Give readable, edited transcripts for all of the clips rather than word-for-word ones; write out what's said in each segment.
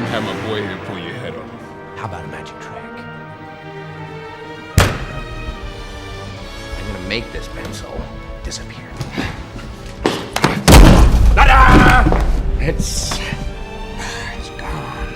have my boy here pull your head off. How about a magic trick? I'm gonna make this pencil disappear. Ta-da! It's gone.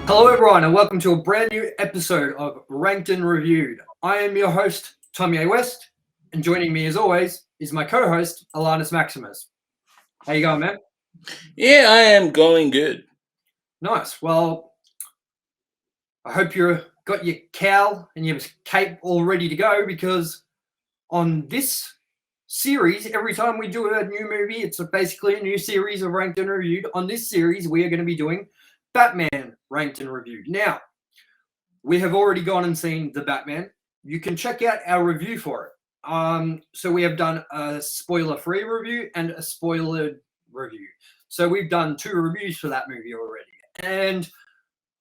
Hello everyone and welcome to a brand new episode of Ranked and Reviewed. I am your host, Tomye West, and joining me as always is my co-host, Alanins Maximus. How you going, man? Yeah, I am going good. Nice. Well, I hope you've got your cowl and your cape all ready to go, because on this series, every time we do a new movie, it's basically a new series of Ranked and Reviewed. On this series, we are going to be doing Batman Ranked and Reviewed. Now, we have already gone and seen The Batman. You can check out our review for it. So we have done a spoiler-free review and a spoilered review. So we've done 2 reviews for that movie already. And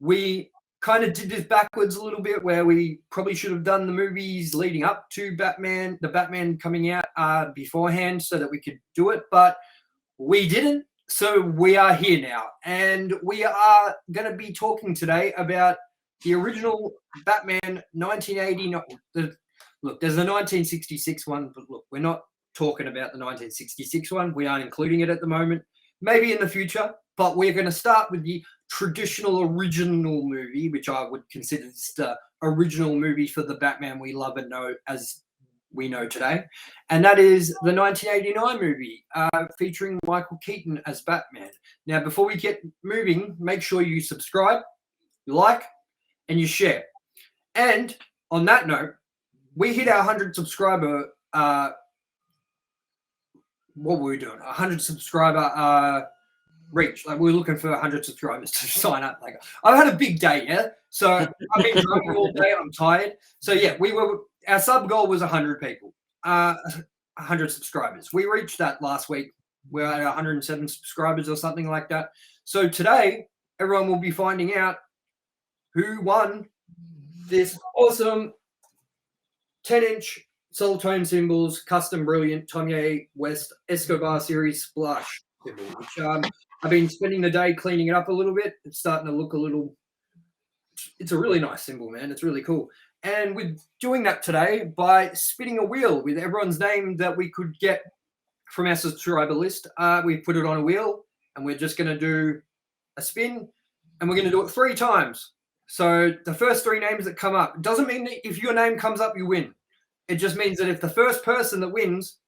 we kind of did this backwards a little bit, where we probably should have done the movies leading up to Batman, the Batman coming out beforehand, so that we could do it. But we didn't. So we are here now, and we are going to be talking today about the original Batman 1989. Look, there's the 1966 one, but look, we're not talking about the 1966 one. We aren't including it at the moment. Maybe in the future, but we're going to start with the traditional original movie, which I would consider this the original movie for the Batman we love and know as we know today, and that is the 1989 movie featuring Michael Keaton as Batman. Now, before we get moving, make sure you subscribe, you like, and you share. And on that note, we hit our 100 subscriber what were we doing? 100 subscriber reach. Like, we were looking for 100 subscribers to sign up. Like, I've had a big day, yeah. So I've been driving all day. I'm tired. So yeah, our sub goal was 100 people, 100 subscribers. We reached that last week. We're at 107 subscribers or something like that. So today, everyone will be finding out who won this awesome 10-inch Soultone Cymbals custom brilliant Tomye West Escobar series splash cymbal, which I've been spending the day cleaning it up a little bit. It's starting to look a little. It's a really nice cymbal, man. It's really cool. And we're doing that today by spinning a wheel with everyone's name that we could get from our subscriber list. We put it on a wheel, and we're just going to do a spin, and we're going to do it 3 times. So the first 3 names that come up, doesn't mean that if your name comes up, you win. It just means that if the first person that wins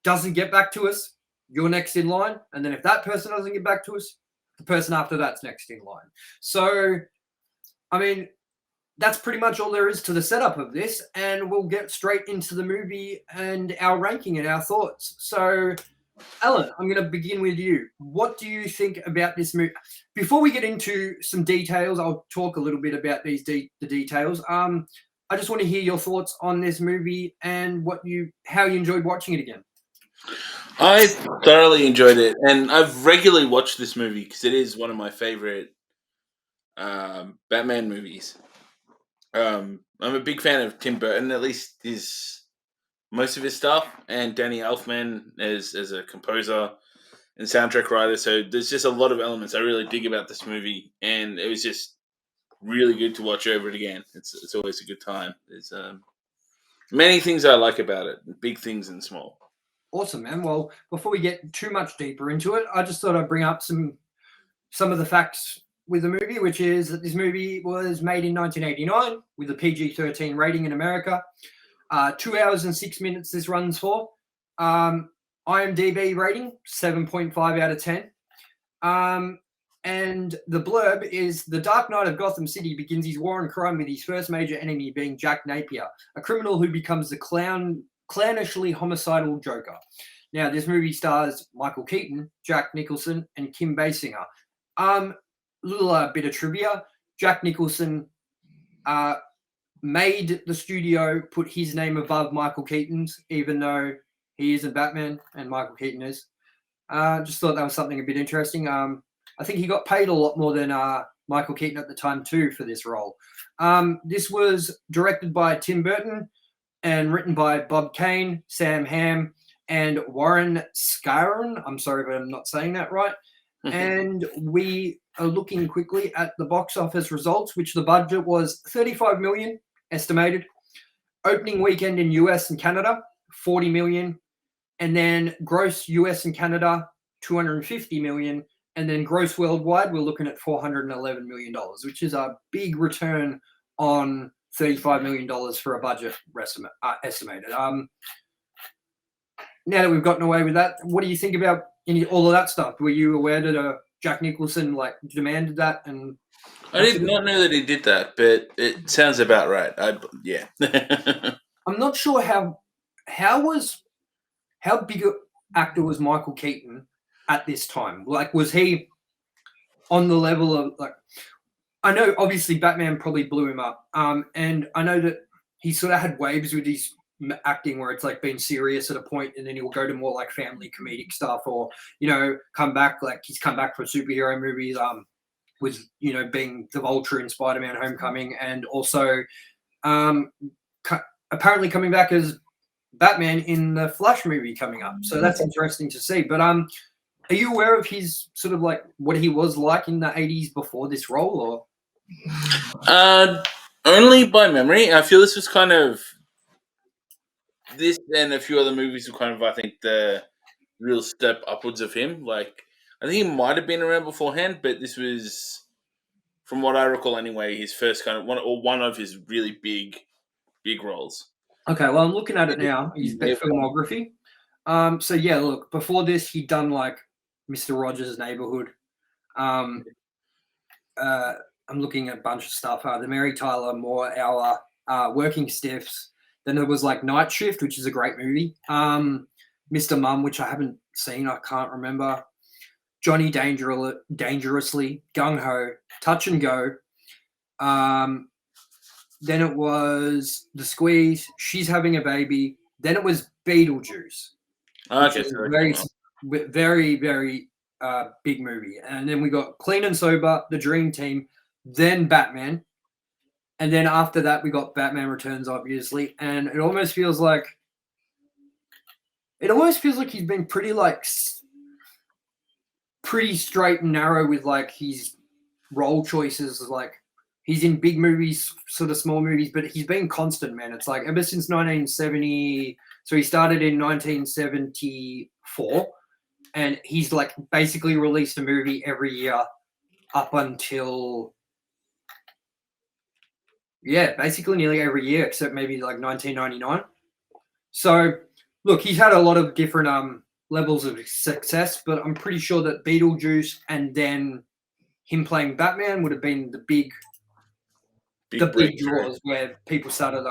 doesn't get back to us, you're next in line. And then if that person doesn't get back to us, the person after that's next in line. So, I mean, that's pretty much all there is to the setup of this, and we'll get straight into the movie and our ranking and our thoughts. So, Alan, I'm going to begin with you. What do you think about this movie? Before we get into some details, I'll talk a little bit about the details. I just want to hear your thoughts on this movie and how you enjoyed watching it again. I thoroughly enjoyed it, and I've regularly watched this movie because it is one of my favorite Batman movies. I'm a big fan of Tim Burton, at least most of his stuff, and Danny Elfman as a composer and soundtrack writer. So there's just a lot of elements I really dig about this movie, and it was just really good to watch over it again. It's always a good time. There's many things I like about it, big things and small. Awesome, man. Well, before we get too much deeper into it, I just thought I'd bring up some of the facts with the movie, which is that this movie was made in 1989 with a PG-13 rating in America. 2 hours and 6 minutes this runs for. IMDb rating, 7.5 out of 10. And the blurb is: the Dark Knight of Gotham City begins his war on crime with his first major enemy being Jack Napier, a criminal who becomes the clownishly homicidal Joker. Now, this movie stars Michael Keaton, Jack Nicholson, and Kim Basinger. Little bit of trivia: Jack Nicholson made the studio put his name above Michael Keaton's, even though he isn't Batman and Michael Keaton is. Just thought that was something a bit interesting. I think he got paid a lot more than Michael Keaton at the time too for this role. This was directed by Tim Burton and written by Bob Kane, Sam Hamm, and Warren Scarron. I'm sorry, but I'm not saying that right. And we are looking quickly at the box office results, which the budget was $35 million estimated. Opening weekend in US and Canada, $40 million. And then gross US and Canada, $250 million. And then gross worldwide, we're looking at $411 million, which is a big return on $35 million for a budget estimated. Now that we've gotten away with that, what do you think about all of that stuff? Were you aware that Jack Nicholson demanded that? And I did not know that he did that, but it sounds about right. Yeah. I'm not sure how big an actor was Michael Keaton at this time. Like, was he on the level of I know obviously Batman probably blew him up, and I know that he sort of had waves with his acting where it's being serious at a point and then he'll go to more family comedic stuff, or come back he's come back for superhero movies, with being the Vulture in Spider-Man Homecoming, and also apparently coming back as Batman in the Flash movie coming up. So that's interesting to see. But are you aware of his sort of what he was like in the 80s before this role, or? Only by memory. I feel this was kind of this and a few other movies were kind of, I think, the real step upwards of him. I think he might have been around beforehand, but this was, from what I recall anyway, his first kind of one of his really big roles. Okay, well, I'm looking at it now. His filmography. So yeah, look, before this, he'd done Mr. Rogers' Neighborhood. I'm looking at a bunch of stuff. The Mary Tyler Moore Hour, Working Stiffs. Then there was Night Shift, which is a great movie. Mr. Mum, which I haven't seen, I can't remember. Johnny Dangerously, Gung Ho, Touch and Go. Then it was The Squeeze, She's Having a Baby. Then it was Beetlejuice. Okay, very, very, very big movie. And then we got Clean and Sober, The Dream Team, then Batman. And then after that, we got Batman Returns, obviously. And it almost feels like he's been pretty pretty straight and narrow with his role choices. He's in big movies, sort of small movies, but he's been constant, man. It's ever since 1970. So he started in 1974, and he's basically released a movie every year up until, basically nearly every year, except maybe 1999. So look, he's had a lot of different levels of success, but I'm pretty sure that Beetlejuice and then him playing Batman would have been the big draws where people started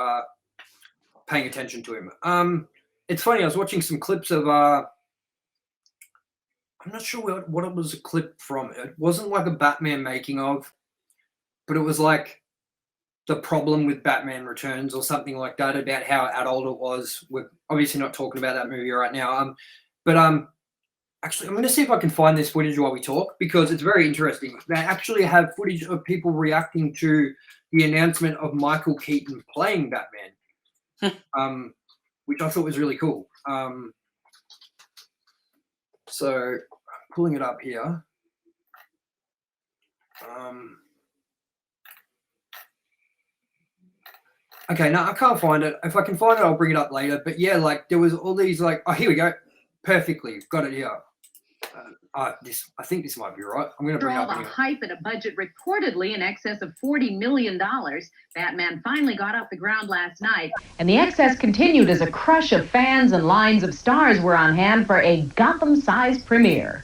paying attention to him. It's funny, I was watching some clips of I'm not sure what it was a clip from. It wasn't a Batman making of, but it was the problem with Batman Returns or something like that, about how adult it was. We're obviously not talking about that movie right now. But actually, I'm going to see if I can find this footage while we talk, because it's very interesting. They actually have footage of people reacting to the announcement of Michael Keaton playing Batman, which I thought was really cool. So, pulling it up here. Okay, no, I can't find it. If I can find it, I'll bring it up later. But yeah, there was all these oh, here we go. Perfectly. Got it here. I think this might be right. I'm going to bring it up all the hype at a budget reportedly in excess of $40 million, Batman finally got off the ground last night. And the excess continued as a crush of fans and lines of stars were on hand for a Gotham-sized premiere.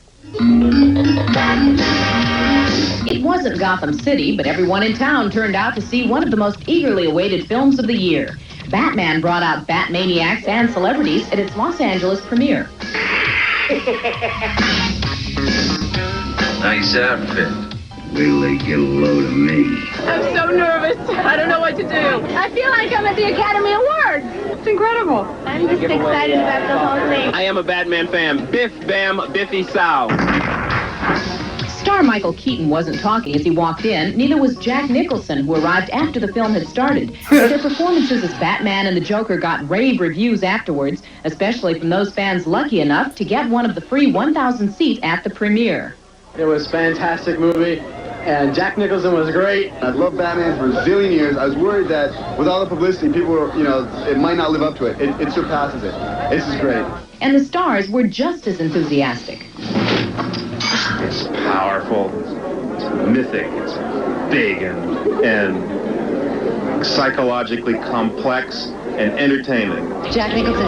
It wasn't Gotham City, but everyone in town turned out to see one of the most eagerly awaited films of the year. Batman brought out Batmaniacs and celebrities at its Los Angeles premiere. Nice outfit. Wait till they get a load of me. I'm so nervous. I don't know what to do. I feel like I'm at the Academy Awards. It's incredible. I'm just excited about the whole thing. I am a Batman fan. Biff, bam, Biffy, sow. star Michael Keaton wasn't talking as he walked in, neither was Jack Nicholson, who arrived after the film had started. But their performances as Batman and the Joker got rave reviews afterwards, especially from those fans lucky enough to get one of the free 1,000 seats at the premiere. It was a fantastic movie, and Jack Nicholson was great. I've loved Batman for a zillion years. I was worried that with all the publicity, people were, it might not live up to it. It surpasses it. This is great. And the stars were just as enthusiastic. It's powerful, it's mythic, it's big and psychologically complex and entertaining. Jack Nicholson,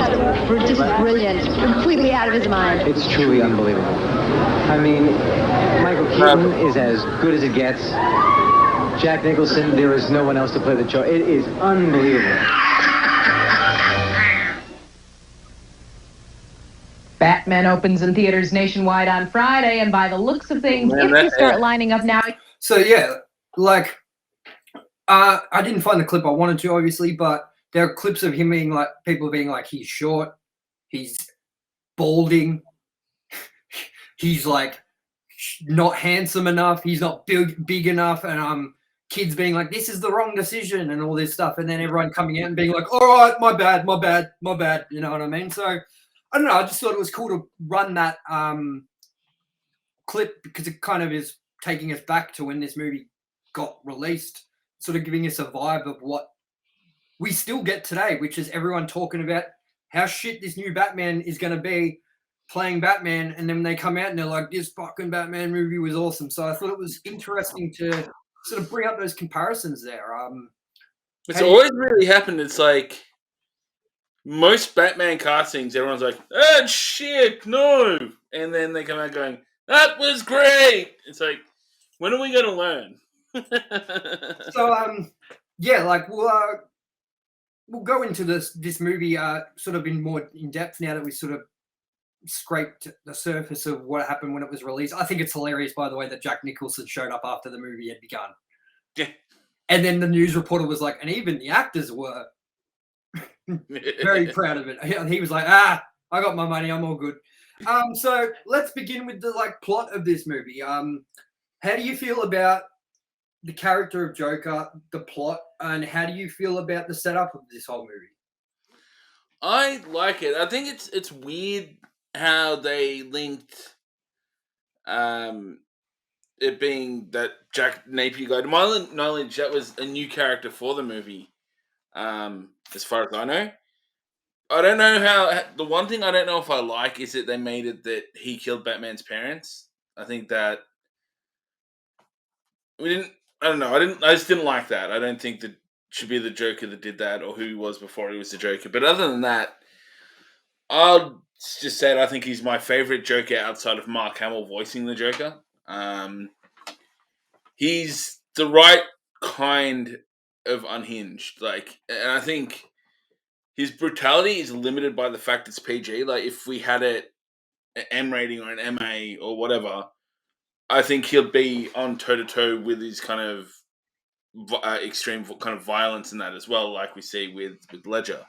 just brilliant, completely out of his mind. It's truly unbelievable. I mean, Michael Keaton is as good as it gets. Jack Nicholson, there is no one else to play the Joker. It is unbelievable. Batman opens in theaters nationwide on Friday, and by the looks of things, if you start lining up now... So, yeah, like, I didn't find the clip I wanted to, obviously, but there are clips of him being like, people being like, he's short, he's balding, he's, like, not handsome enough, he's not big enough, and kids being like, this is the wrong decision, and all this stuff, and then everyone coming out and being like, all right, my bad, you know what I mean? So... I don't know, I just thought it was cool to run that clip because it kind of is taking us back to when this movie got released, sort of giving us a vibe of what we still get today, which is everyone talking about how shit this new Batman is going to be playing Batman, and then they come out and they're like, this fucking Batman movie was awesome. So I thought it was interesting to sort of bring up those comparisons there. It's always really happened. It's like, most Batman castings, everyone's like, oh, shit, no. And then they come out going, that was great. It's like, when are we going to learn? So, yeah, like, we'll go into this movie sort of in more in depth now that we sort of scraped the surface of what happened when it was released. I think it's hilarious, by the way, that Jack Nicholson showed up after the movie had begun. Yeah. And then the news reporter was like, and even the actors were very proud of it. He was like, I got my money, I'm all good. So let's begin with the plot of this movie. How do you feel about the character of Joker, the plot, and how do you feel about the setup of this whole movie? I like it. I think it's weird how they linked it being that Jack Napier guy. To my knowledge, that was a new character for the movie. As far as I know, I don't know how. The one thing I don't know if I like is that they made it that he killed Batman's parents. I think that we didn't. I don't know. I just didn't like that. I don't think that should be the Joker that did that, or who he was before he was the Joker. But other than that, I'll just say I think he's my favorite Joker outside of Mark Hamill voicing the Joker. He's the right kind of unhinged, and I think his brutality is limited by the fact it's PG. Like, if we had it an M rating or an MA or whatever, I think he'll be on toe to toe with his kind of extreme kind of violence in that as well, like we see with Ledger.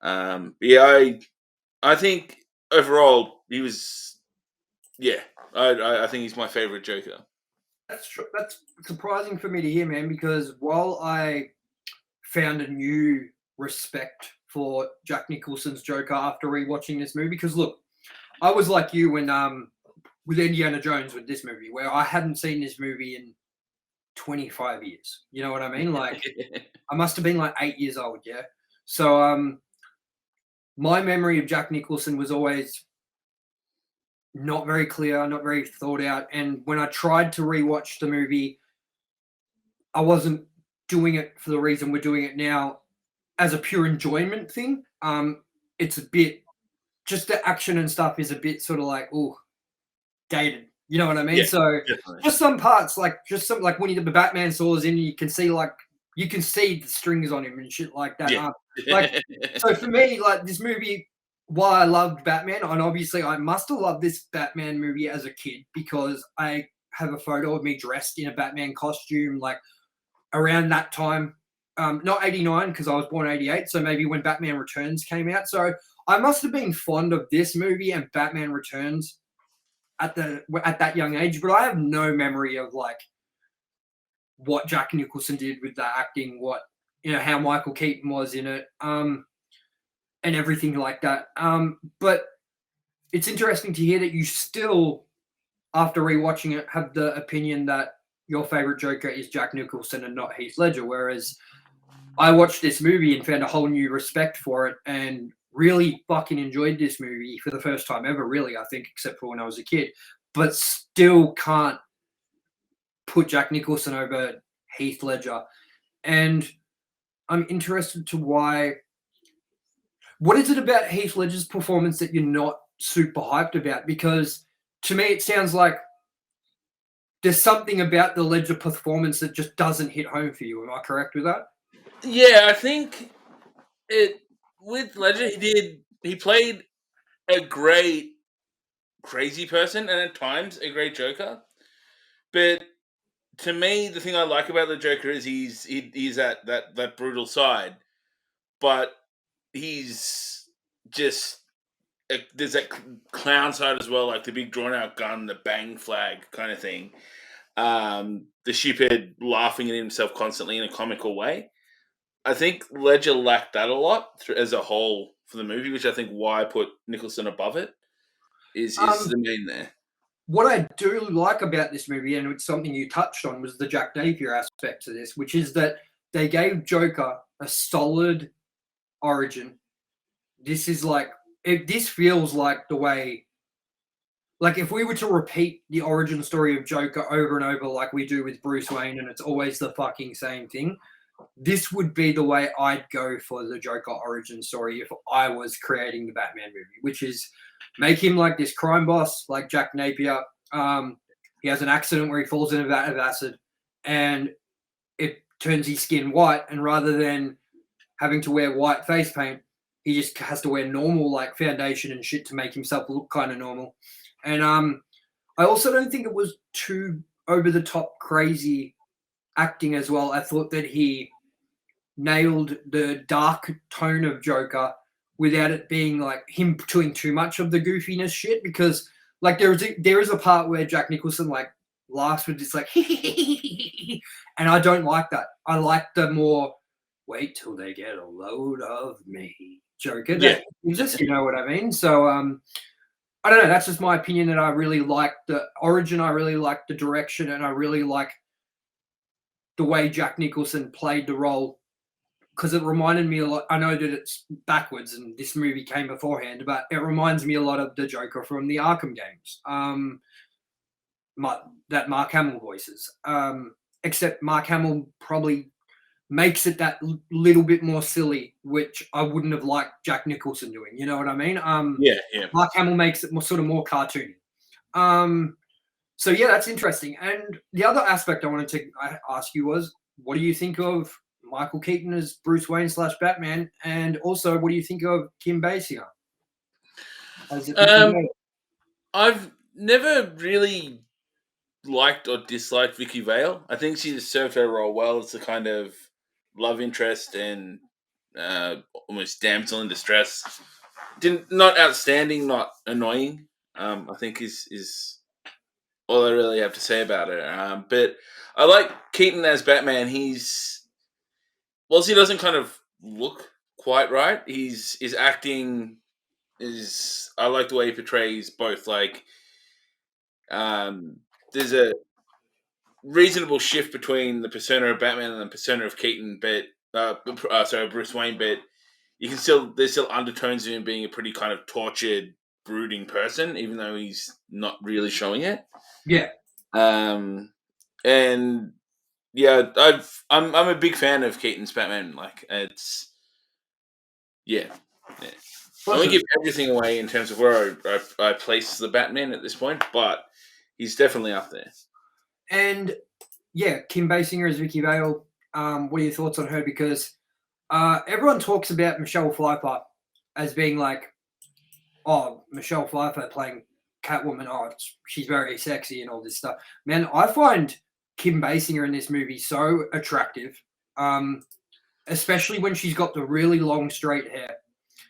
Yeah, I think overall he was, I think he's my favorite Joker. That's surprising for me to hear, man, because while I found a new respect for Jack Nicholson's Joker after rewatching this movie, because look, I was like you when with Indiana Jones with this movie, where I hadn't seen this movie in 25 years. You know what I mean? Like, I must have been 8 years old, yeah? So my memory of Jack Nicholson was always not very clear, not very thought out. And when I tried to rewatch the movie, I wasn't doing it for the reason we're doing it now as a pure enjoyment thing. It's a bit, just the action and stuff is a bit sort of dated. You know what I mean? Yeah, so definitely. Just some parts, when the Batman swords in, you can see the strings on him and shit like that. Yeah. So for me, this movie, while I loved Batman, and obviously I must have loved this Batman movie as a kid because I have a photo of me dressed in a Batman costume, around that time. Not 89 because I was born 88, so maybe when Batman Returns came out. So I must have been fond of this movie and Batman Returns at that young age, but I have no memory of like what Jack Nicholson did with that acting, what how Michael Keaton was in it, and everything like that. But it's interesting to hear that you still, after rewatching it, have the opinion that your favorite Joker is Jack Nicholson and not Heath Ledger, whereas I watched this movie and found a whole new respect for it and really fucking enjoyed this movie for the first time ever, really, I think, except for when I was a kid, but still can't put Jack Nicholson over Heath Ledger. And I'm interested to why. What is it about Heath Ledger's performance that you're not super hyped about? Because to me, it sounds like there's something about the Ledger performance that just doesn't hit home for you. Am I correct with that? Yeah, I think with Ledger, he played a great crazy person and at times a great Joker. But to me, the thing I like about the Joker is he's that brutal side, but he's just there's that clown side as well, like the big drawn out gun, the bang flag kind of thing. The stupid laughing at himself constantly in a comical way. I think Ledger lacked that a lot as a whole for the movie, which I think why I put Nicholson above it is the main there. What I do like about this movie, and it's something you touched on, was the Jack Napier aspect to this, which is that they gave Joker a solid origin. This is like, this feels like the way, like if we were to repeat the origin story of Joker over and over like we do with Bruce Wayne and it's always the fucking same thing, this would be the way I'd go for the Joker origin story if I was creating the Batman movie, which is make him like this crime boss, like Jack Napier. He has an accident where he falls in a vat of acid and it turns his skin white. And rather than having to wear white face paint, he just has to wear normal like foundation and shit to make himself look kind of normal. And I also don't think it was too over the top crazy acting as well. I thought that he nailed the dark tone of Joker without it being like him doing too much of the goofiness shit, because like there is a part where Jack Nicholson like laughs with this like and I don't like that. I like the more wait till they get a load of me Joker. Yeah. Just, you know what I mean? So I don't know, that's just my opinion, that I really like the origin, I really like the direction, and I really like the way Jack Nicholson played the role, because it reminded me a lot. I know that it's backwards and this movie came beforehand, but it reminds me a lot of the Joker from the Arkham games, that Mark Hamill voices. Except Mark Hamill probably makes it that little bit more silly, which I wouldn't have liked Jack Nicholson doing. You know what I mean? Yeah. Mark Hamill makes it more cartoony. So yeah, that's interesting. And the other aspect I wanted to ask you was, what do you think of Michael Keaton as Bruce Wayne / Batman? And also, what do you think of Kim Basinger? I've never really liked or disliked Vicki Vale. I think she served her role well as a kind of love interest and almost damsel in distress. Not outstanding, not annoying. I think is all I really have to say about her. But I like Keaton as Batman. Whilst he doesn't kind of look quite right, his acting is. I like the way he portrays both. Like, there's a reasonable shift between the persona of Batman and the persona of Keaton, Bruce Wayne. But you can there's still undertones of him being a pretty kind of tortured, brooding person, even though he's not really showing it. Yeah. And yeah, I'm a big fan of Keaton's Batman. Like, it's yeah. I won't give everything away in terms of where I place the Batman at this point, but he's definitely up there. And yeah, Kim Basinger as Vicki Vale. What are your thoughts on her? Because everyone talks about Michelle Pfeiffer as being like, oh, Michelle Pfeiffer playing Catwoman, she's very sexy and all this stuff. Man, I find Kim Basinger in this movie so attractive, especially when she's got the really long straight hair.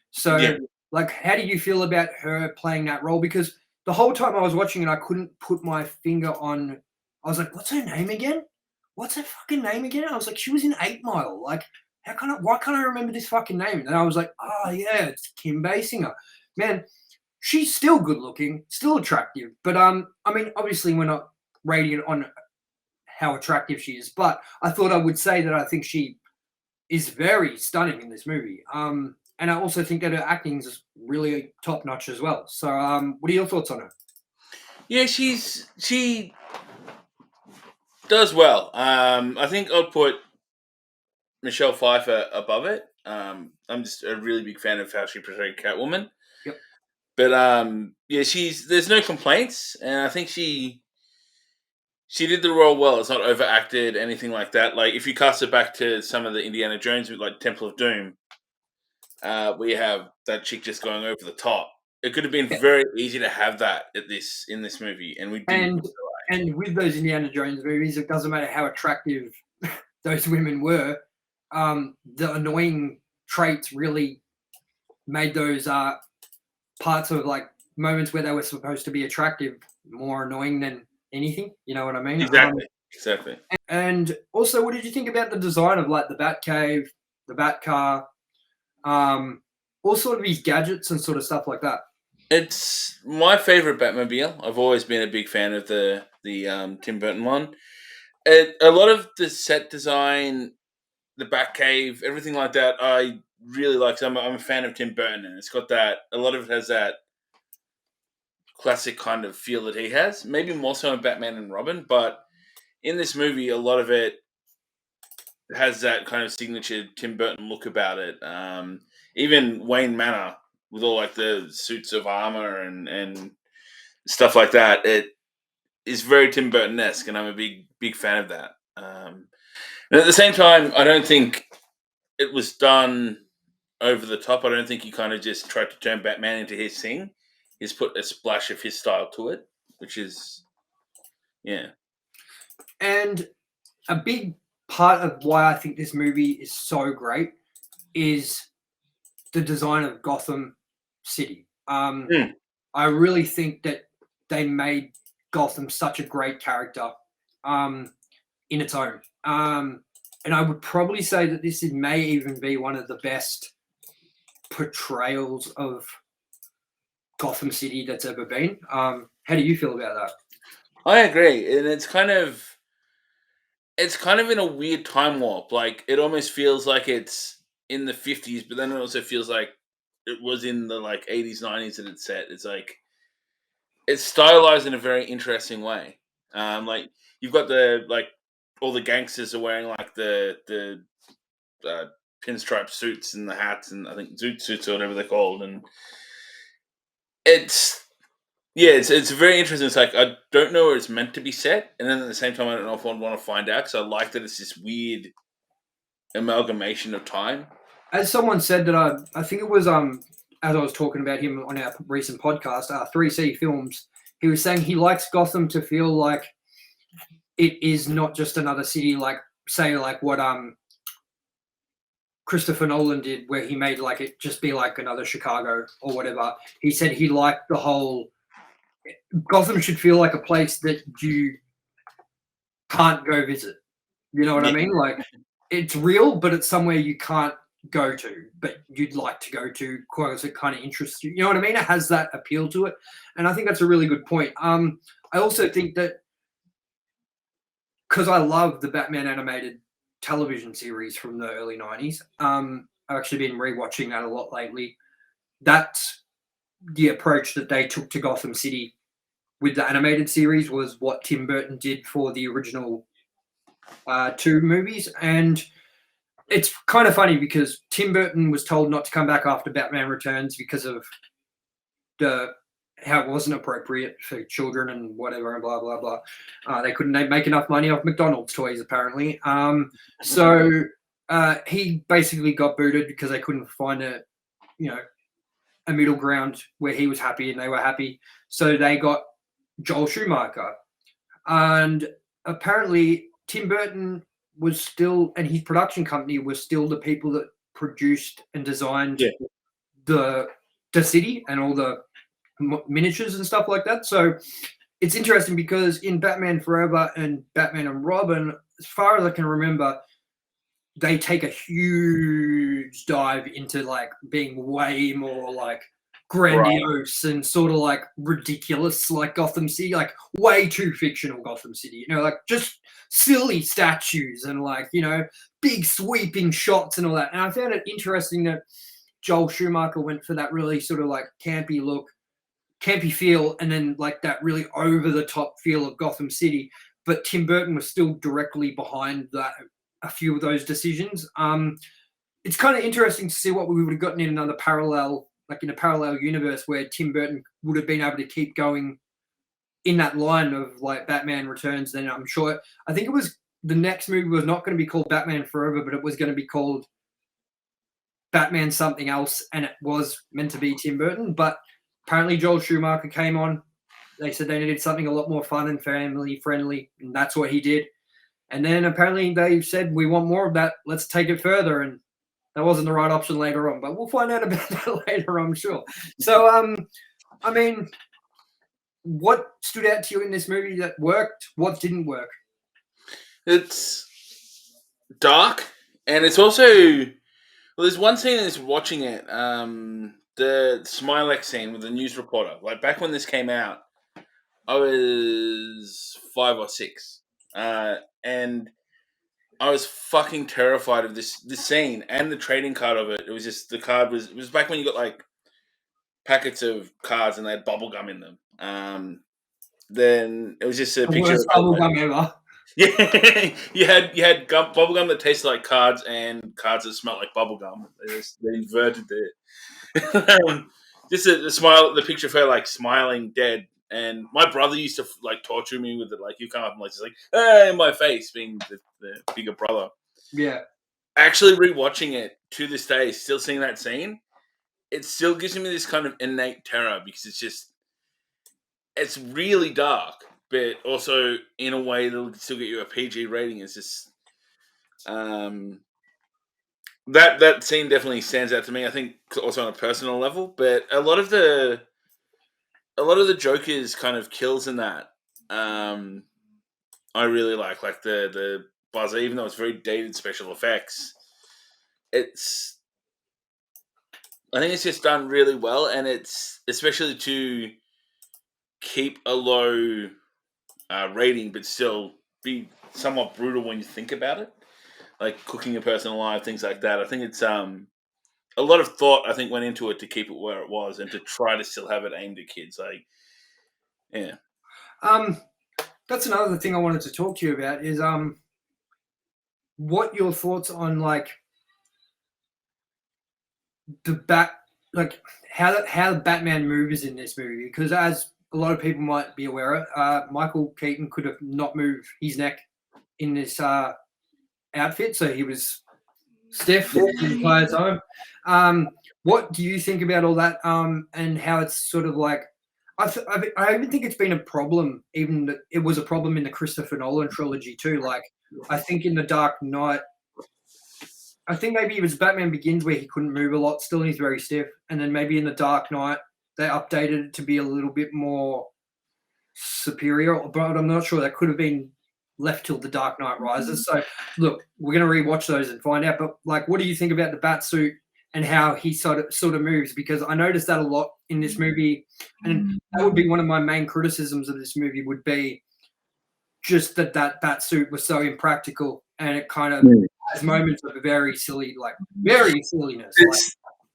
So, like, how do you feel about her playing that role? Because the whole time I was watching it, I couldn't put my finger on. I was like, "What's her name again? What's her fucking name again?" I was like, "She was in 8 Mile. Like, why can't I remember this fucking name?" And I was like, "Oh yeah, it's Kim Basinger." Man, she's still good looking, still attractive. But I mean, obviously we're not rating it on how attractive she is, but I thought I would say that I think she is very stunning in this movie. And I also think that her acting is really top notch as well. So, what are your thoughts on her? Yeah, she does well. I think I'd put Michelle Pfeiffer above it. I'm just a really big fan of how she portrayed Catwoman. Yep. But yeah, there's no complaints, and I think she did the role well. It's not overacted, anything like that. Like if you cast it back to some of the Indiana Jones, like Temple of Doom, where you have that chick just going over the top. It could have been very easy to have that in this movie, and we didn't. And with those Indiana Jones movies, it doesn't matter how attractive those women were. The annoying traits really made those parts of like moments where they were supposed to be attractive more annoying than anything. You know what I mean? Exactly. And also, what did you think about the design of like the Batcave, the Batcar, all sort of these gadgets and sort of stuff like that? It's my favorite Batmobile. I've always been a big fan of the Tim Burton one. A lot of the set design, the Batcave, everything like that, I really like. I'm a fan of Tim Burton, and it's got that. A lot of it has that classic kind of feel that he has. Maybe more so in Batman and Robin, but in this movie, a lot of it has that kind of signature Tim Burton look about it. Even Wayne Manor with all like the suits of armor and stuff like that. It is very Tim Burton-esque, and I'm a big fan of that. And at the same time, I don't think it was done over the top. I don't think he kind of just tried to turn Batman into his thing. He's put a splash of his style to it, which is, yeah. And a big part of why I think this movie is so great is the design of Gotham City. I really think that they made Gotham such a great character in its own. And I would probably say that this may even be one of the best portrayals of Gotham City that's ever been. How do you feel about that? I agree, and it's kind of in a weird time warp. Like it almost feels like it's in the 50s, but then it also feels like it was in the like 80s, 90s that it's set. It's like it's stylized in a very interesting way. Like you've got all the gangsters are wearing like the pinstripe suits and the hats, and I think zoot suits or whatever they're called, and it's very interesting. It's like I don't know where it's meant to be set, and then at the same time I don't know if I want to find out because I like that it's this weird amalgamation of time. As someone said that I think it was as I was talking about him on our recent podcast, 3C Films, he was saying he likes Gotham to feel like it is not just another city, like say like what Christopher Nolan did, where he made like it just be like another Chicago or whatever. He said he liked the whole Gotham should feel like a place that you can't go visit. You know what I mean? Like it's real, but it's somewhere you can't go to, but you'd like to go to because it kind of interests you. You know what I mean? It has that appeal to it. And I think that's a really good point. I also think that because I love the Batman animated television series from the early 90s, I've actually been rewatching that a lot lately. That's the approach that they took to Gotham City with the animated series was what Tim Burton did for the original 2 movies. And it's kind of funny because Tim Burton was told not to come back after Batman Returns because of how it wasn't appropriate for children and whatever and blah, blah, blah. They couldn't make enough money off McDonald's toys, apparently. So he basically got booted because they couldn't find a middle ground where he was happy and they were happy. So they got Joel Schumacher. And apparently Tim Burton was still, and his production company was still the people that produced and designed the city and all the miniatures and stuff like that. So it's interesting because in Batman Forever and Batman and Robin, as far as I can remember, they take a huge dive into like being way more like grandiose and sort of like ridiculous, like Gotham City, like way too fictional Gotham City, you know, like just silly statues and like, you know, big sweeping shots and all that. And I found it interesting that Joel Schumacher went for that really sort of like campy look, campy feel, and then like that really over the top feel of Gotham City. But Tim Burton was still directly behind that, a few of those decisions. It's kind of interesting to see what we would have gotten in another parallel, like in a parallel universe where Tim Burton would have been able to keep going in that line of like Batman Returns. Then I'm sure, I think it was the next movie was not going to be called Batman Forever, but it was going to be called Batman something else, and it was meant to be Tim Burton. But apparently Joel Schumacher came on. They said they needed something a lot more fun and family friendly, and that's what he did. And then apparently they said, we want more of that. Let's take it further. And that wasn't the right option later on, but we'll find out about that later, I'm sure. So, I mean, what stood out to you in this movie that worked? What didn't work? It's dark, and it's also, well, there's one scene that's watching it, the Smilex scene with the news reporter. Like back when this came out, I was 5 or 6. And I was fucking terrified of this scene and the trading card of it. It was just, the card it was back when you got like packets of cards and they had bubble gum in them. Then it was just a picture of bubble gum ever. Yeah, you had bubble gum that tasted like cards and cards that smelled like bubble gum. They inverted it. Just the picture of her like smiling dead. And my brother used to like torture me with it. Like, you come up and like, just like, hey, in my face, being the bigger brother. Yeah. Actually rewatching it to this day, still seeing that scene, it still gives me this kind of innate terror because it's really dark, but also in a way that'll still get you a PG rating. It's just, that scene definitely stands out to me. I think also on a personal level, but a lot of the Joker's kind of kills in that, I really like the buzzer, even though it's very dated special effects. I think it's just done really well, and it's especially to keep a low rating, but still be somewhat brutal when you think about it, like cooking a person alive, things like that. I think it's a lot of thought, I think, went into it to keep it where it was and to try to still have it aimed at kids. Like, yeah. That's another thing I wanted to talk to you about is what your thoughts on like how Batman moves in this movie, because as a lot of people might be aware of, Michael Keaton could have not moved his neck in this outfit, so he was stiff the entire time. What do you think about all that, and how it's sort of like, I even think it's been a problem, it was a problem in the Christopher Nolan trilogy too. Like, I think in The Dark Knight, I think maybe it was Batman Begins where he couldn't move a lot still and he's very stiff. And then maybe in The Dark Knight, they updated it to be a little bit more superior, but I'm not sure. That could have been left till The Dark Knight Rises. So, look, we're going to rewatch those and find out. But, like, what do you think about the Batsuit and how he sort of moves? Because I noticed that a lot in this movie, and that would be one of my main criticisms of this movie, would be just that Batsuit was so impractical, and it kind of has moments of very silliness.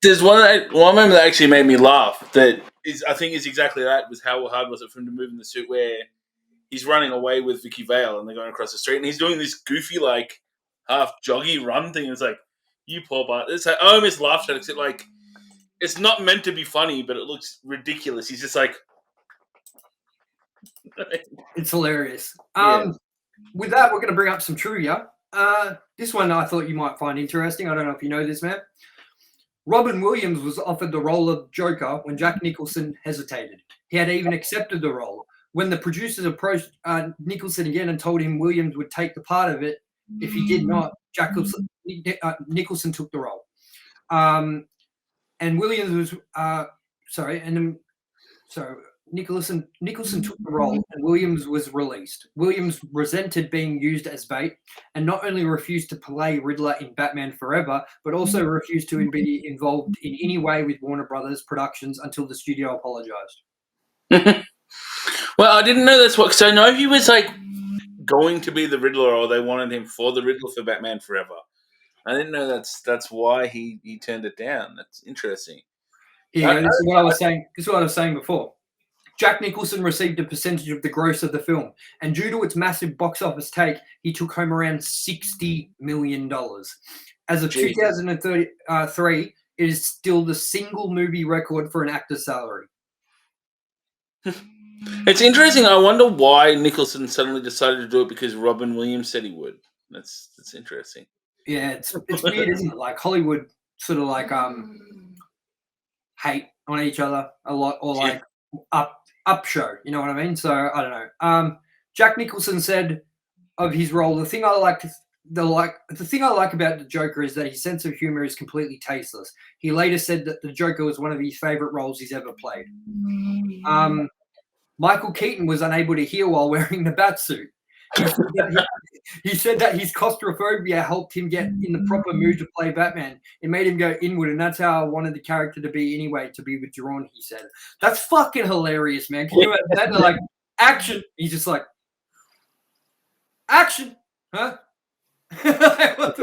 There's one moment that actually made me laugh that I think is exactly that, was how hard was it for him to move in the suit, where he's running away with Vicki Vale and they're going across the street and he's doing this goofy, like, half joggy run thing. It's like, you poor bastard. It's like, I almost laughed at it. It's like, it's not meant to be funny, but it looks ridiculous. He's just like... It's hilarious. Yeah. With that, we're going to bring up some trivia. This one I thought you might find interesting. I don't know if you know this, man. Robin Williams was offered the role of Joker when Jack Nicholson hesitated. He had even accepted the role. When the producers approached Nicholson again and told him Williams would take the part of it, if he did not, Nicholson took the role. And Williams was So Nicholson took the role, and Williams was released. Williams resented being used as bait, and not only refused to play Riddler in Batman Forever, but also refused to be involved in any way with Warner Brothers Productions until the studio apologized. Well, I didn't know that's what. So I know he was like going to be the Riddler, or they wanted him for the Riddler for Batman Forever. I didn't know that's why he turned it down. That's interesting. Yeah, this is what I was saying. This is what I was saying before. Jack Nicholson received a percentage of the gross of the film, and due to its massive box office take, he took home around $60 million. As of 2003, it is still the single movie record for an actor's salary. It's interesting. I wonder why Nicholson suddenly decided to do it because Robin Williams said he would. That's interesting. Yeah, it's weird, isn't it? Like Hollywood sort of like hate on each other a lot, or like up show. You know what I mean? So I don't know. Jack Nicholson said of his role, the thing I like about the Joker is that his sense of humor is completely tasteless. He later said that the Joker was one of his favorite roles he's ever played. Michael Keaton was unable to hear while wearing the Batsuit. He said that his claustrophobia helped him get in the proper mood to play Batman. It made him go inward, and that's how I wanted the character to be anyway, to be withdrawn, he said. That's fucking hilarious, man. Can you imagine that? They're like, action. He's just like, action. Huh? Are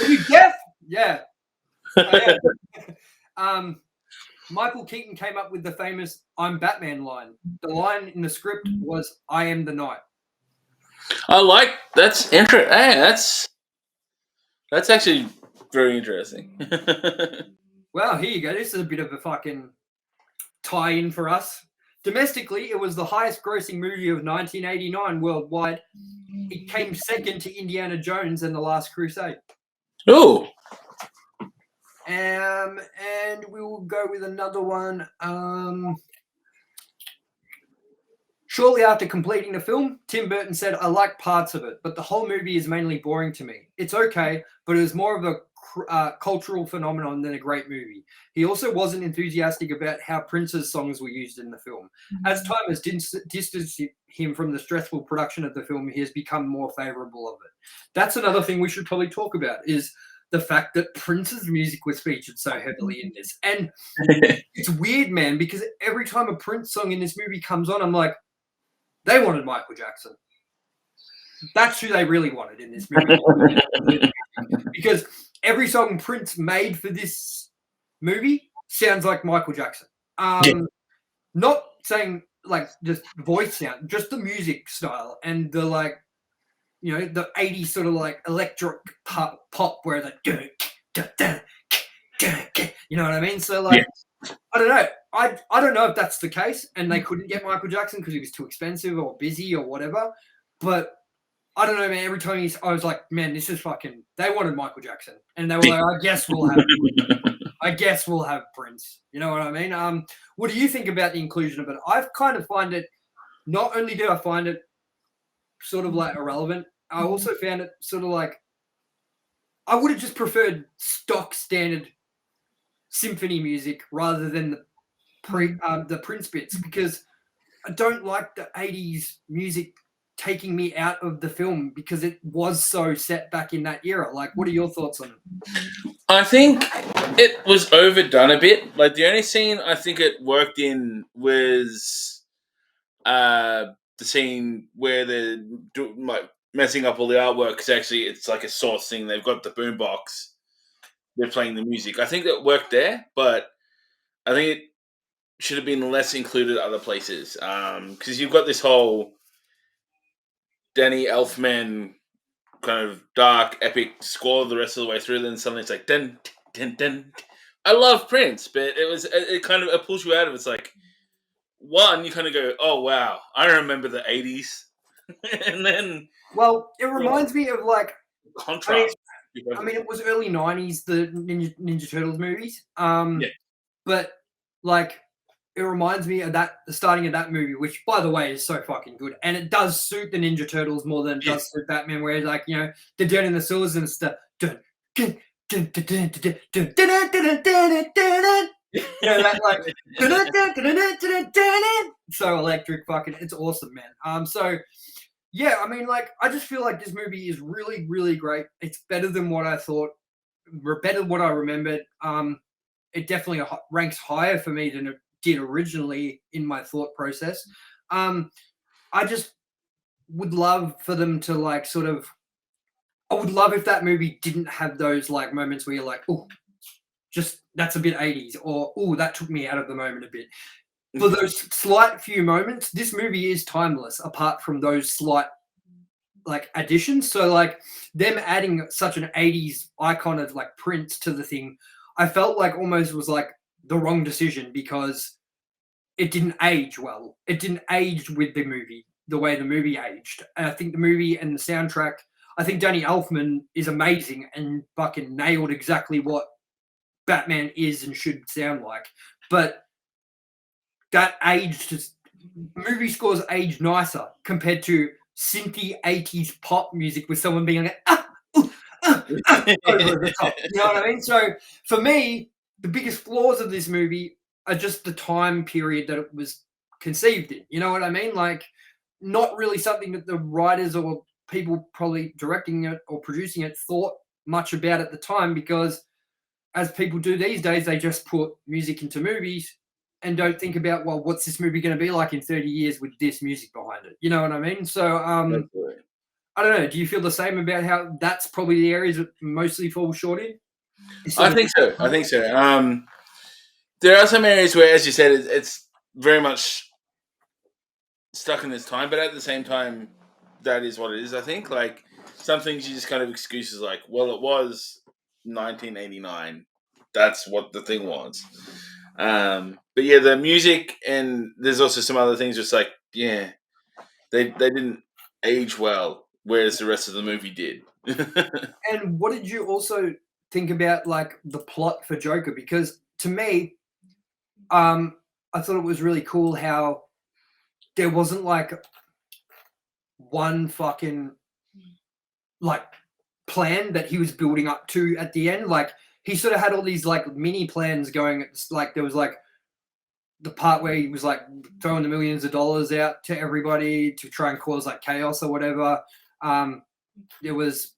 you deaf? Yeah. Michael Keaton came up with the famous "I'm Batman" line. The line in the script was "I am the Night." I like that's interesting. Hey, that's actually very interesting. Well, here you go. This is a bit of a fucking tie-in for us. Domestically, it was the highest-grossing movie of 1989 worldwide. It came second to Indiana Jones and The Last Crusade. Oh. And we will go with another one. Shortly after completing the film, Tim Burton said, "I like parts of it, but the whole movie is mainly boring to me. It's okay, but it was more of a cultural phenomenon than a great movie." He also wasn't enthusiastic about how Prince's songs were used in the film. As time has distanced him from the stressful production of the film, he has become more favorable of it. That's another thing we should probably talk about, is the fact that Prince's music was featured so heavily in this. And it's weird, man, because every time a Prince song in this movie comes on, I'm like, they wanted Michael Jackson. That's who they really wanted in this movie. Because every song Prince made for this movie sounds like Michael Jackson. Not saying like just voice sound, just the music style and the like, you know, the 80s sort of like electric pop where the you know what I mean? So like, I don't know. I don't know if that's the case and they couldn't get Michael Jackson because he was too expensive or busy or whatever. But I don't know, man. Every time I was like, man, this is fucking. They wanted Michael Jackson, and they were like, I guess we'll have Prince. You know what I mean? What do you think about the inclusion of it? I've kind of find it. Not only do I find it sort of like irrelevant, I also found it sort of like I would have just preferred stock standard symphony music rather than the Prince bits, because I don't like the 80s music taking me out of the film because it was so set back in that era. Like, what are your thoughts on it? I think it was overdone a bit. Like, the only scene I think it worked in was the scene where they're like messing up all the artwork, because actually it's like a source thing. They've got the boombox. They're playing the music. I think that worked there, but I think it should have been less included other places. Because you've got this whole Danny Elfman kind of dark, epic score the rest of the way through. Then suddenly it's like, dun, dun, dun. I love Prince, but it kind of pulls you out of it. It's like, one, you kind of go, oh, wow, I remember the 80s. And then... Well, it reminds me of like... Contrast. I mean, it was early 90s, the Ninja Turtles movies. But, like, it reminds me of the starting of that movie, which, by the way, is so fucking good. And it does suit the Ninja Turtles more than it does suit Batman, where, like, you know, they're down in the sewers and it's the... so electric, fucking, it's awesome, man. So yeah, I mean, like, I just feel like this movie is really, really great. It's better than what I thought, better than what I remembered. It definitely ranks higher for me than it did originally in my thought process. I just would love for them to like sort of. I would love if that movie didn't have those like moments where you're like, oh, just that's a bit 80s, or oh, that took me out of the moment a bit. For those slight few moments, this movie is timeless. Apart from those slight like additions, so like them adding such an 80s icon of like Prince to the thing, I felt like almost was like the wrong decision because it didn't age well. It didn't age with the movie the way the movie aged. And I think the movie and the soundtrack, I think Danny Elfman is amazing and fucking nailed exactly what Batman is and should sound like. But that aged, movie scores aged nicer compared to synthy 80s pop music with someone being like, over the top. You know what I mean? So for me, the biggest flaws of this movie are just the time period that it was conceived in. You know what I mean? Like, not really something that the writers or people probably directing it or producing it thought much about at the time, because as people do these days, they just put music into movies and don't think about, well, what's this movie going to be like in 30 years with this music behind it? You know what I mean? So I don't know. Do you feel the same about how that's probably the areas that mostly fall short in? I think so. There are some areas where, as you said, it's very much stuck in this time, but at the same time, that is what it is. I think like some things you just kind of excuses like, well, it was 1989. That's what the thing was. But yeah, the music, and there's also some other things just like, yeah, they didn't age well, whereas the rest of the movie did. And what did you also think about like the plot for Joker? Because to me, I thought it was really cool how there wasn't like one fucking like plan that he was building up to at the end. Like, he sort of had all these like mini plans going. Like, there was like the part where he was like throwing the millions of dollars out to everybody to try and cause like chaos or whatever. There was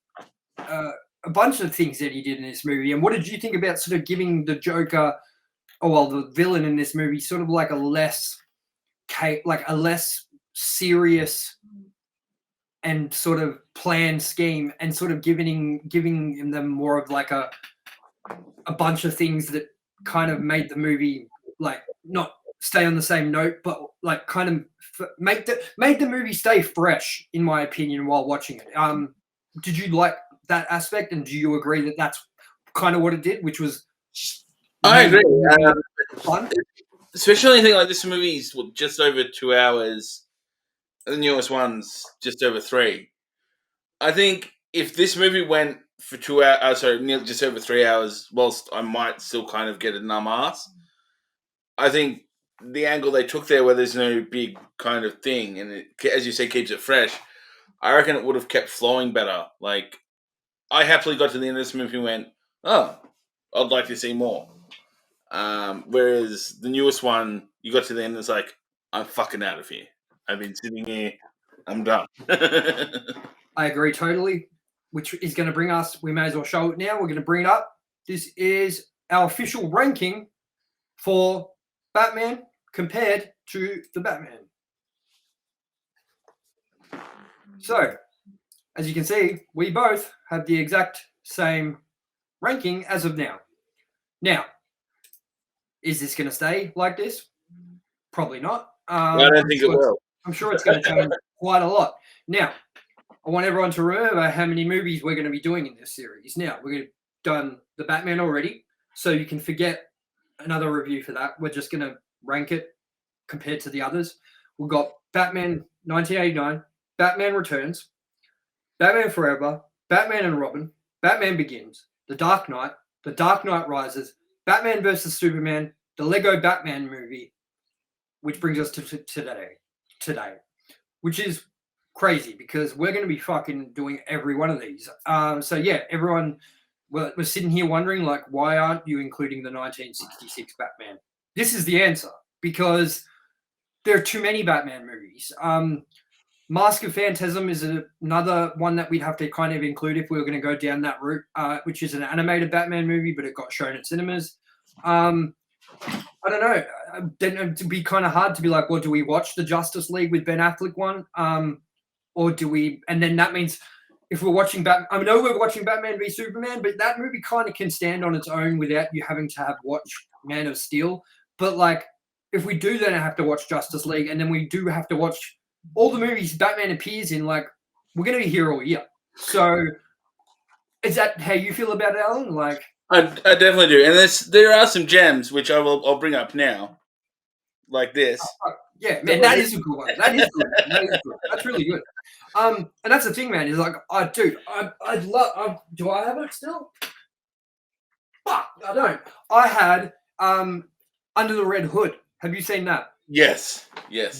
a bunch of things that he did in this movie. And what did you think about sort of giving the Joker, or well, the villain in this movie, sort of like a less serious and sort of planned scheme, and sort of giving them more of like a bunch of things that kind of made the movie like not stay on the same note, but like kind of made the movie stay fresh, in my opinion, while watching it. Did you like that aspect, and do you agree that that's kind of what it did, which was? I agree. Fun, especially anything like this movie's just over 2 hours. The newest one's just over 3. I think if this movie went for 2 hours, just over 3 hours, whilst I might still kind of get a numb ass, I think the angle they took there, where there's no big kind of thing, and it, as you say, keeps it fresh, I reckon it would have kept flowing better. Like, I happily got to the end of this movie and went, oh, I'd like to see more. Whereas the newest one, you got to the end and it's like, I'm fucking out of here. I've been sitting here. I'm done. I agree totally, which is going to bring us, we may as well show it now. We're going to bring it up. This is our official ranking for Batman compared to the Batman. So, as you can see, we both have the exact same ranking as of now. Now, is this going to stay like this? Probably not. I don't think it will. I'm sure it's going to change quite a lot. Now, I want everyone to remember how many movies we're going to be doing in this series. Now, we've done the Batman already, so you can forget another review for that. We're just going to rank it compared to the others. We've got Batman 1989, Batman Returns, Batman Forever, Batman and Robin, Batman Begins, The Dark Knight Rises, Batman vs. Superman, the Lego Batman movie, which brings us to today, which is crazy because we're going to be fucking doing every one of these. So yeah, everyone we're sitting here wondering, like, why aren't you including the 1966 Batman? This is the answer, because there are too many Batman movies. Mask of Phantasm is another one that we'd have to kind of include if we were going to go down that route, which is an animated Batman movie, but it got shown at cinemas. I don't know. Then it'd be kind of hard to be like, well, do we watch the Justice League with Ben Affleck one? Or do we? And then that means if we're watching I know we're watching Batman v Superman, but that movie kind of can stand on its own without you having to have watched Man of Steel. But like, if we do then have to watch Justice League, and then we do have to watch all the movies Batman appears in, like, we're going to be here all year. So is that how you feel about it, Alan? Like, I definitely do. And there are some gems, which I'll bring up now, like this. Yeah, man, that is a good one. That is good. That is good. That's really good. And that's the thing, man, is like, I'd love, do I have it still? Fuck, I don't. I had Under the Red Hood. Have you seen that? Yes.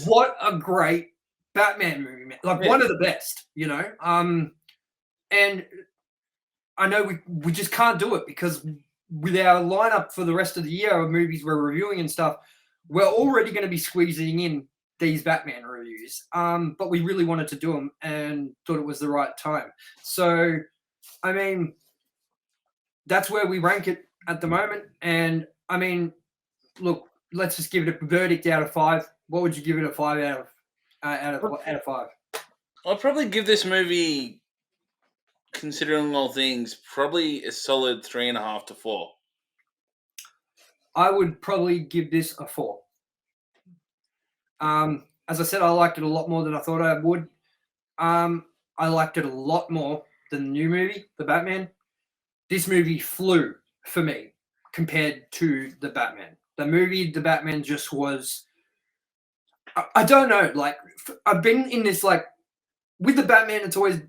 What a great Batman movie, man. Like, one of the best, you know? And I know we just can't do it because with our lineup for the rest of the year of movies we're reviewing and stuff, we're already going to be squeezing in these Batman reviews. But we really wanted to do them and thought it was the right time. So, I mean, that's where we rank it at the moment. And, I mean, look, let's just give it a verdict out of 5. What would you give it a 5 out of 5? I'll probably give this movie, considering all things, probably a solid 3.5 to 4. I would probably give this a 4. As I said, I liked it a lot more than I thought I would. I liked it a lot more than the new movie, The Batman. This movie flew for me compared to The Batman. The movie, The Batman, just was, I don't know, like, I've been in this, like, with Batman, it's always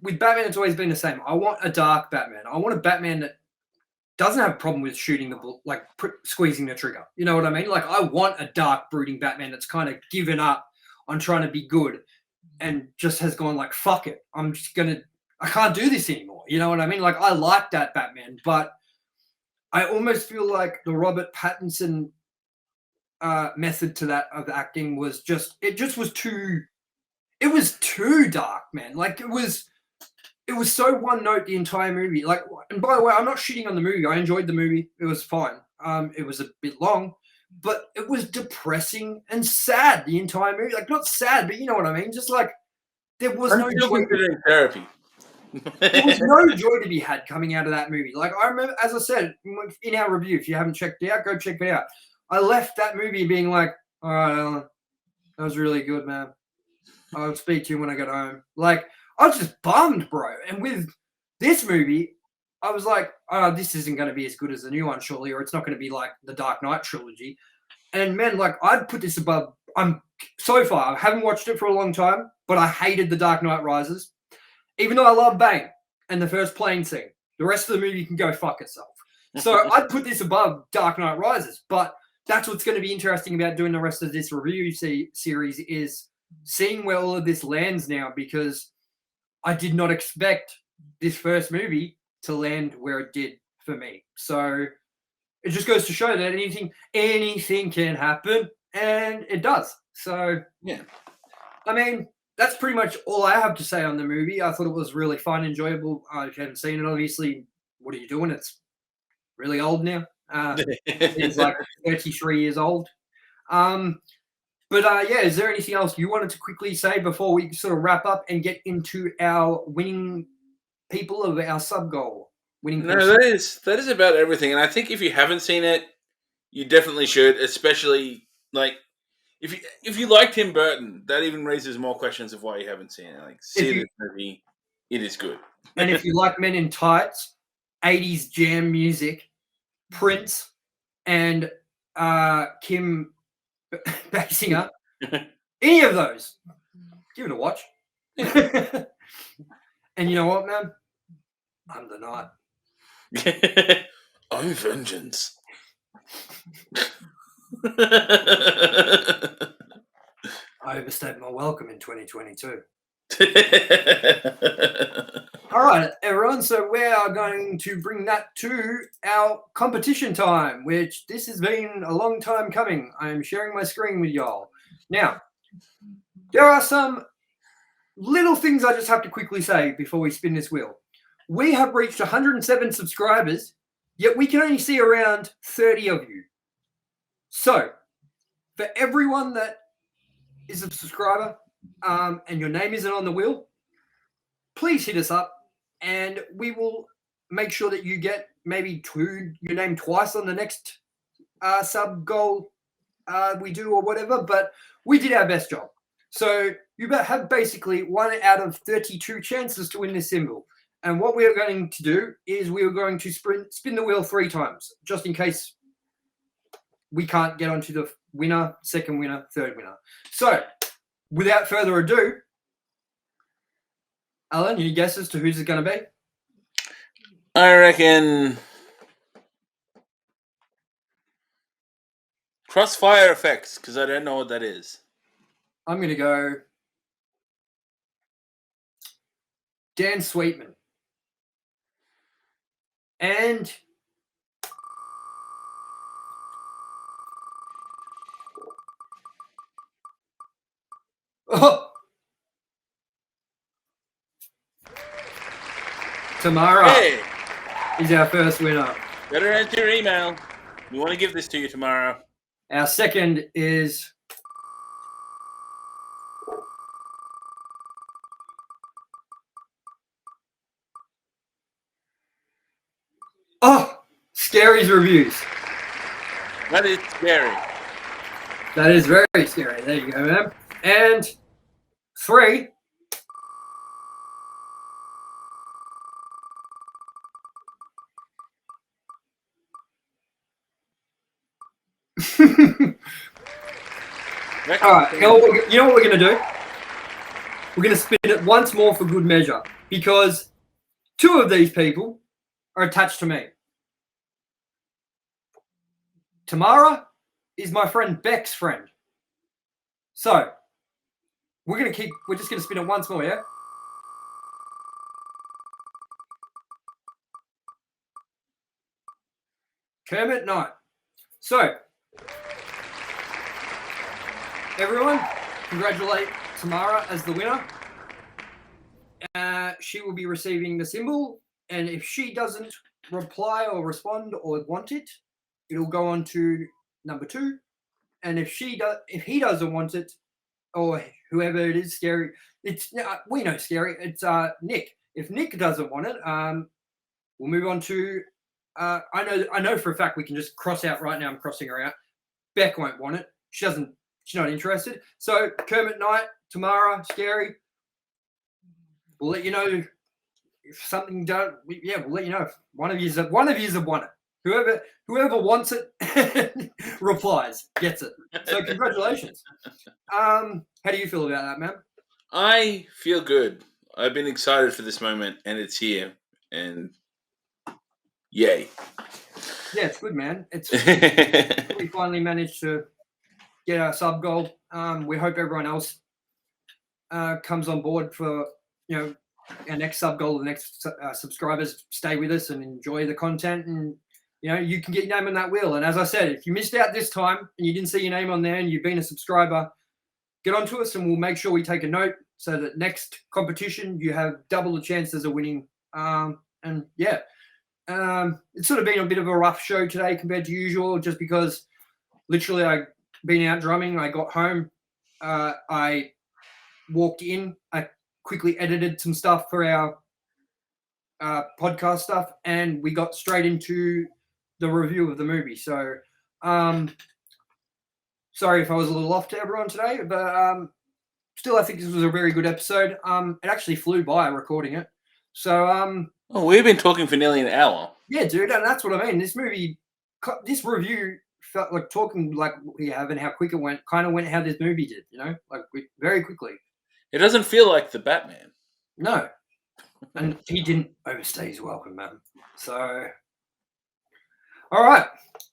been the same. I want a dark Batman. I want a Batman that doesn't have a problem with shooting squeezing the trigger. You know what I mean? Like, I want a dark, brooding Batman that's kind of given up on trying to be good and just has gone like, fuck it. I can't do this anymore. You know what I mean? Like, I like that Batman, but I almost feel like the Robert Pattinson method to that of acting was it was too dark, man. Like, it was so one note the entire movie. Like, and by the way, I'm not shitting on the movie. I enjoyed the movie. It was fine. It was a bit long, but it was depressing and sad the entire movie. Like, not sad, but you know what I mean. Just like there was no joy. Therapy. There was no joy to be had coming out of that movie. Like, I remember, as I said in our review, if you haven't checked it out, go check it out. I left that movie being like, all right, Alan, that was really good, man. I'll speak to you when I get home. Like, I was just bummed, bro. And with this movie, I was like, oh, this isn't going to be as good as the new one, surely, or it's not going to be like the Dark Knight trilogy. And man, like, I'd put this above. So far, I haven't watched it for a long time, but I hated The Dark Knight Rises. Even though I love Bane and the first plane scene, the rest of the movie can go fuck itself. So I'd put this above Dark Knight Rises. But that's what's going to be interesting about doing the rest of this review series is seeing where all of this lands now, because I did not expect this first movie to land where it did for me. So it just goes to show that anything can happen, and it does. So, yeah. I mean, that's pretty much all I have to say on the movie. I thought it was really fun, enjoyable. If you haven't seen it, obviously, what are you doing? It's really old now. It's like 33 years old. But yeah, is there anything else you wanted to quickly say before we sort of wrap up and get into our winning people of our sub goal? That is about everything. And I think if you haven't seen it, you definitely should, especially like if you like Tim Burton, that even raises more questions of why you haven't seen it. Like, see this movie, it is good. And if you like Men in Tights, 80s jam music, Prince, and Kim Basinger, any of those, give it a watch. And you know what, man? I'm the night. I'm vengeance. I overstayed my welcome in 2022. All right, everyone. So we are going to bring that to our competition time, which this has been a long time coming. I am sharing my screen with y'all. Now, there are some little things I just have to quickly say before we spin this wheel. We have reached 107 subscribers, yet we can only see around 30 of you. So, for everyone that is a subscriber and your name isn't on the wheel, please hit us up and we will make sure that you get maybe your name twice on the next sub goal we do or whatever, but we did our best job. So you have basically 1 out of 32 chances to win this symbol. And what we are going to do is we are going to spin the wheel 3 times, just in case we can't get onto the winner, second winner, third winner. So without further ado, Alan, any guesses to who's it going to be? I reckon Crossfire Effects, because I don't know what that is. I'm going to go Dan Sweetman. And Tamara is our first winner. Better enter your email. We want to give this to you tomorrow. Our second is Scary's Reviews. That is scary. That is very scary. There you go, man. And 3. All right, you know what we're going to do? We're going to spin it once more for good measure because 2 of these people are attached to me. Tamara is my friend Beck's friend. So we're just going to spin it once more, yeah? Kermit, no. So, everyone, congratulate Tamara as the winner. She will be receiving the symbol, and if she doesn't reply or respond or want it, it'll go on to number 2. And if he doesn't want it, or whoever it is, Scary, we know Scary, it's Nick. If Nick doesn't want it, we'll move on to I know for a fact we can just cross out right now. I'm crossing her out. Beck won't want it. She's not interested. So Kermit Knight, Tamara, Scary, we'll let you know if something don't. We'll let you know if one of you's have won it. Whoever wants it replies, gets it. So congratulations. How do you feel about that, man? I feel good. I've been excited for this moment, and it's here. And yay! Yeah, it's good, man. We finally managed to get our sub goal. We hope everyone else comes on board for our next sub goal. The next subscribers stay with us and enjoy the content, and you can get your name on that wheel. And as I said, if you missed out this time and you didn't see your name on there and you've been a subscriber, get onto us and we'll make sure we take a note so that next competition you have double the chances of winning. It's sort of been a bit of a rough show today compared to usual, just because literally I've been out drumming. I got home, I walked in, I quickly edited some stuff for our podcast stuff, and we got straight into the review of the movie. So sorry if I was a little off to everyone today, but still I think this was a very good episode. It actually flew by recording it. So we've been talking for nearly an hour. Yeah, dude, and that's what I mean. This review felt like talking like we have and how quick it went, kind of went how this movie did, very quickly. It doesn't feel like the Batman. No. And he didn't overstay his welcome, man. So, all right,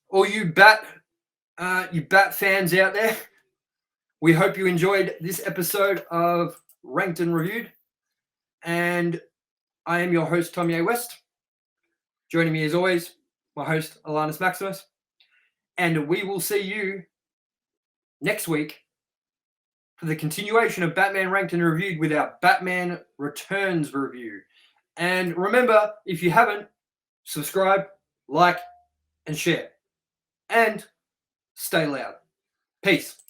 all you Bat fans out there, we hope you enjoyed this episode of ranked and reviewed. And I am your host, Tomye West. Joining me as always, my host, Alanins Maximus. And we will see you next week for the continuation of Batman Ranked and Reviewed with our Batman Returns review. And remember, if you haven't, subscribe, like, and share. And stay loud. Peace.